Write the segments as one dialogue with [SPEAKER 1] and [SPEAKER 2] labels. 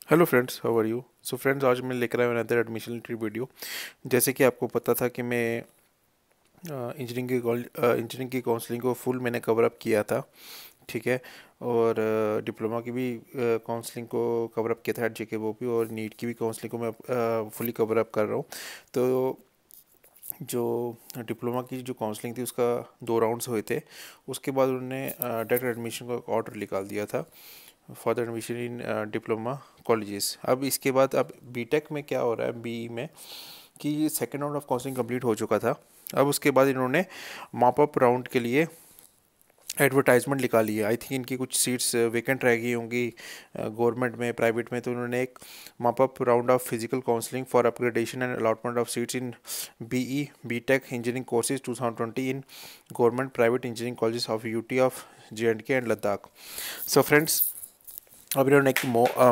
[SPEAKER 1] Hello friends, how are you. So friends, आज मैं लेकर आया अनदर एडमिशन रिलेटेड वीडियो। जैसे कि आपको पता था कि मैं इंजीनियरिंग की काउंसलिंग को फुल मैंने कवर अप किया था। ठीक है। और डिप्लोमा की भी काउंसलिंग को कवर अप किया था एट जेके वो भी, और नीट की भी काउंसलिंग को मैं फुली कवर अप कर रहा हूँ। तो जो डिप्लोमा की जो काउंसलिंग थी उसका 2 राउंड्स हुए थे। उसके बाद उन्होंने डायरेक्ट एडमिशन का ऑर्डर निकाल दिया था for the admission in diploma colleges. अब इसके बाद अब बीटेक में क्या हो रहा है, बीई में, कि second round of counselling complete हो चुका था। अब उसके बाद इन्होंने मॉप अप राउंड के लिए एडवर्टाइजमेंट निकाली है। आई थिंक इनकी कुछ सीट्स वेकेंट रह गई होंगी गवर्नमेंट में, प्राइवेट में। तो उन्होंने एक mop up round of physical counselling for upgradation and allotment of seats in BE BTech engineering courses 2020 in government private engineering college of UT of J and Ladakh. So friends, अब इन्होंने एक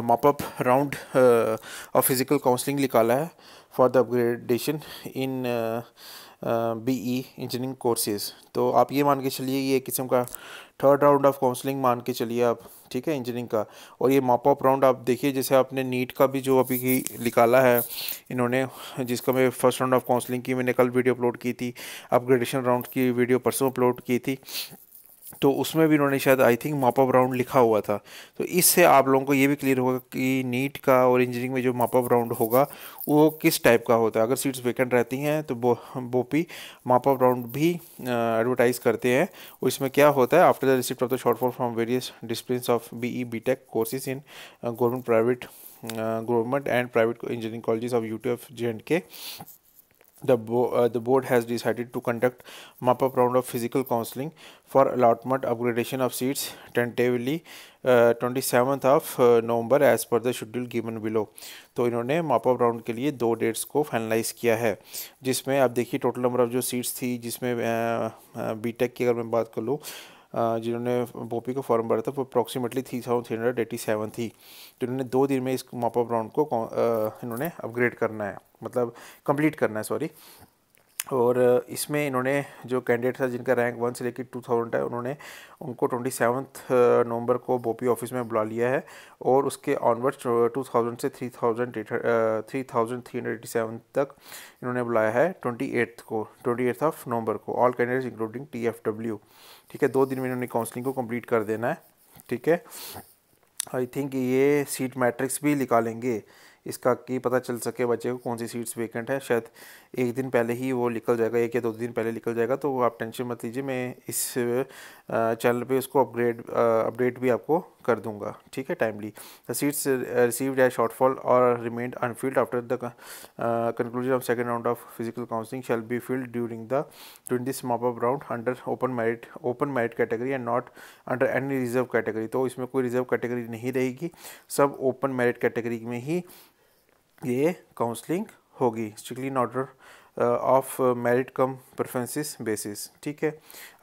[SPEAKER 1] mop up round of physical counselling निकाला है for the upgradation in BE engineering courses. तो आप ये मान के चलिए, ये एक किस्म का थर्ड राउंड ऑफ काउंसलिंग मान के चलिए आप। ठीक है, इंजीनियरिंग का। और ये मॉप अप राउंड आप देखिए, जैसे आपने नीट का भी जो अभी की निकाला है इन्होंने, जिसका मैं फर्स्ट राउंड ऑफ काउंसलिंग की मैंने कल वीडियो अपलोड की थी, अपग्रेडेशन राउंड की वीडियो परसों अपलोड की थी। तो उसमें भी इन्होंने शायद I think mop up round लिखा हुआ था। तो इससे आप लोगों को ये भी क्लियर होगा कि नीट का और इंजीनियरिंग में जो मॉप अप राउंड होगा वो किस टाइप का होता है। अगर सीट्स वेकेंट रहती हैं तो वो भी मॉप अप राउंड भी एडवर्टाइज करते हैं। और इसमें क्या होता है, after the receipt of the shortfall from various disciplines of BE BTech courses in government and private engineering colleges of UT of J the board has decided to conduct mop-up round of physical counseling for allotment upgradation of seats tentatively 27th of November as per the schedule given below। तो इन्होंने mop up round के लिए 2 dates को finalise किया है, जिसमें आप देखिए टोटल नंबर ऑफ जो सीट्स थी, जिसमें बीटेक की अगर मैं बात कर लूँ, जिन्होंने बोपी का फॉर्म भरा था वो अप्रॉक्सीमेटली 3387 थी। तो इन्होंने 2 दिन में इस मॉप अप राउंड को इन्होंने अपग्रेड करना है, मतलब कंप्लीट करना है, सॉरी। और इसमें इन्होंने जो कैंडिडेट था जिनका रैंक 1 से लेकर 2000 है, उन्होंने उनको 27 नवंबर को बोपी ऑफिस में बुला लिया है। और उसके ऑनवर्ड्स 2000 से 3387 तक इन्होंने बुलाया है 28 ऑफ नवंबर को, ऑल कैंडिडेट्स इंक्लूडिंग TFW। ठीक है, 2 दिन में इन्होंने काउंसलिंग को कंप्लीट कर देना है। ठीक है। आई थिंक ये सीट मैट्रिक्स भी निकालेंगे इसका, कि पता चल सके बच्चे को कौन सी सीट्स वेकेंट है। शायद एक दिन पहले ही वो निकल जाएगा, 1 या 2 दिन पहले निकल जाएगा। तो आप टेंशन मत लीजिए, मैं इस चैनल पे उसको अपडेट भी आपको कर दूंगा। ठीक है, timely. The seats received as shortfall और remained unfilled after the conclusion of second round of physical counselling shall be filled during this mop up round under open merit category and not under any reserve category. तो इसमें कोई reserve category नहीं रहेगी, सब open merit category में ही ये counselling होगी, strictly in order of merit come preferences basis. ठीक है।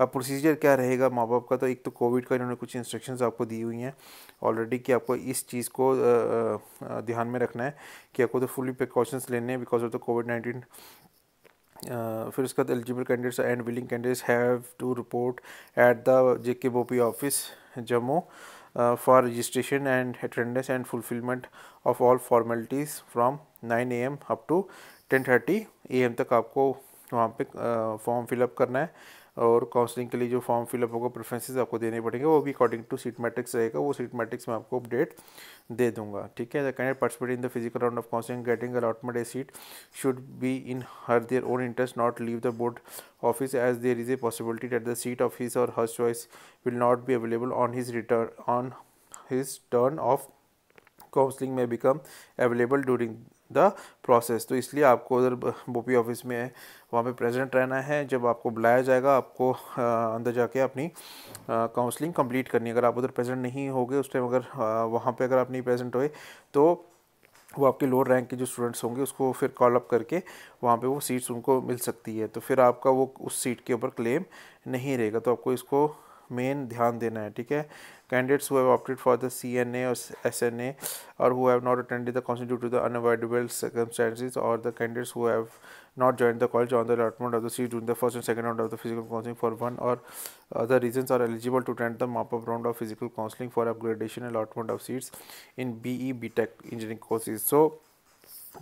[SPEAKER 1] अब प्रोसीजर क्या रहेगा माँ बाप का, तो एक तो कोविड का इन्होंने कुछ इंस्ट्रक्शंस आपको दी हुई हैं ऑलरेडी, कि आपको इस चीज़ को ध्यान में रखना है कि आपको तो फुली प्रिकॉशंस लेने हैं बिकॉज ऑफ द कोविड-19। फिर उसके बाद eligible candidates and willing candidates have to report at the JKBOP office Jammu for registration and attendance and fulfillment of all formalities from 9 AM up to 10:30 AM तक आपको वहाँ पे form fill up करना है। और काउंसलिंग के लिए जो फॉर्म फिलअप होगा, प्रेफरेंसेस आपको देने पड़ेंगे, वो भी अकॉर्डिंग टू सीट मैट्रिक्स रहेगा। वो सीट मैट्रिक्स में आपको अपडेट दे दूंगा। ठीक है। The candidate participate in the physical round of counselling getting allotment A seat should be in her their own interest, not leave the board office as there is a possibility that the seat of his or her choice will not be available on his turn of counselling में become available during the process. तो इसलिए आपको उधर बोपी office में वहाँ पे present रहना है। जब आपको बुलाया जाएगा, आपको अंदर जाके अपनी काउंसलिंग कंप्लीट करनी है। अगर आप उधर प्रेजेंट नहीं होगे उस टाइम, अगर वहाँ पे अगर आप नहीं प्रेजेंट हुए, तो वो आपके लोअर रैंक के जो स्टूडेंट्स होंगे उसको फिर कॉल अप करके वहाँ पे वो सीट्स उनको मिल सकती है। तो फिर आपका वो उस सीट के ऊपर क्लेम नहीं रहेगा। तो आपको इसको मेन ध्यान देना है, ठीक है। Candidates who have opted for the CNA और SNA और who have not attended the counselling due to the unavoidable circumstances और the candidates who have not joined the college on the allotment of the seat during the first and second round of the physical counseling for one or other reasons are eligible to attend the mop-up round of physical counseling for upgradation and allotment of seats in BE BTech engineering courses. So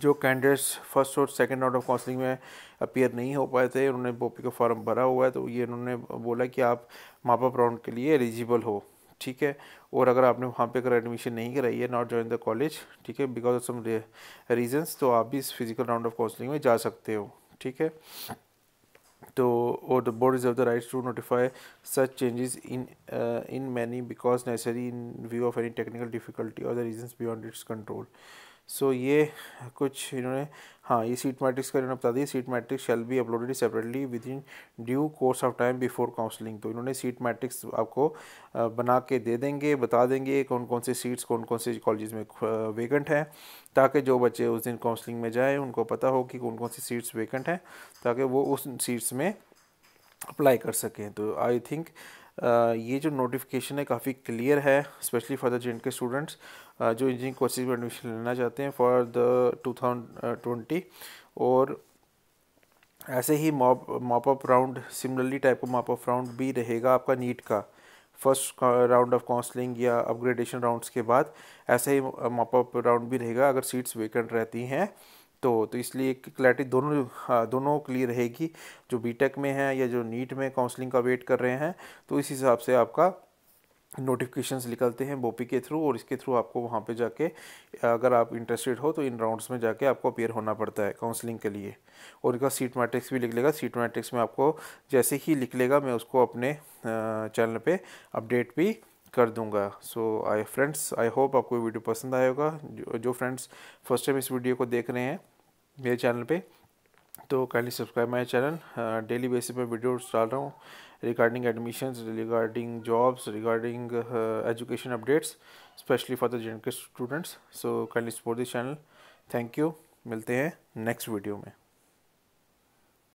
[SPEAKER 1] जो candidates first और second round of counselling में appear नहीं हो पाए थे, उन्होंने बोपी का form भरा हुआ है, तो ये उन्होंने बोला कि आप मॉप-अप राउंड के लिए एलिजिबल हो, ठीक है। और अगर आपने वहाँ पे अगर एडमिशन नहीं कराई है, नॉट जॉइन द कॉलेज, ठीक है, बिकॉज ऑफ सम रीजंस, तो आप भी इस फिजिकल राउंड ऑफ काउंसलिंग में जा सकते हो, ठीक है। तो और the board reserve the rights to notify such changes in many because necessary in view of any technical difficulty और the reasons beyond its control. So ये कुछ इन्होंने, हाँ, ये सीट मैट्रिक्स का इन्होंने बता दी, seat matrix shall be uploaded separately within due course of time before counselling. तो इन्होंने सीट मैट्रिक्स आपको बना के दे देंगे, बता देंगे कौन कौन से सीट्स कौन कौन से कॉलेज में वेकेंट हैं, ताकि जो बच्चे उस दिन काउंसलिंग में जाएँ उनको पता हो कि कौन कौन सी सीट्स वेकेंट हैं, ताकि वो उस सीट्स में अप्लाई कर सकें। तो आई थिंक ये जो नोटिफिकेशन है काफ़ी क्लियर है, specially for the JNK students जो इंजीनियरिंग कोर्सेज में एडमिशन लेना चाहते हैं फॉर द 2020। और ऐसे ही मॉप-अप राउंड, सिमिलरली टाइप का मॉप-अप राउंड भी रहेगा आपका नीट का फर्स्ट राउंड ऑफ काउंसलिंग या अपग्रेडेशन राउंड्स के बाद, ऐसे ही मॉप-अप राउंड भी रहेगा अगर सीट्स वेकेंट रहती हैं तो इसलिए क्लैरिटी दोनों क्लियर रहेगी, जो बीटेक में है या जो नीट में काउंसलिंग का वेट कर रहे हैं। तो इस हिसाब से आपका नोटिफिकेशंस निकलते हैं बोपी के थ्रू, और इसके थ्रू आपको वहाँ पे जाके अगर आप इंटरेस्टेड हो तो इन राउंड्स में जाके आपको अपीयर होना पड़ता है काउंसलिंग के लिए। और इनका सीट मैट्रिक्स भी लिख लेगा, सीट मैट्रिक्स में आपको जैसे ही लिख लेगा मैं उसको अपने चैनल पे अपडेट भी कर दूंगा। सो आई होप आपको वीडियो पसंद आएगा। जो फ्रेंड्स फर्स्ट टाइम इस वीडियो को देख रहे हैं मेरे चैनल पे, तो kindly subscribe my channel. Daily basis पे वीडियोस डाल रहा हूँ regarding admissions, regarding jobs, regarding education updates, specially for the JNK students. So kindly support this channel. Thank you, मिलते हैं नेक्स्ट वीडियो में।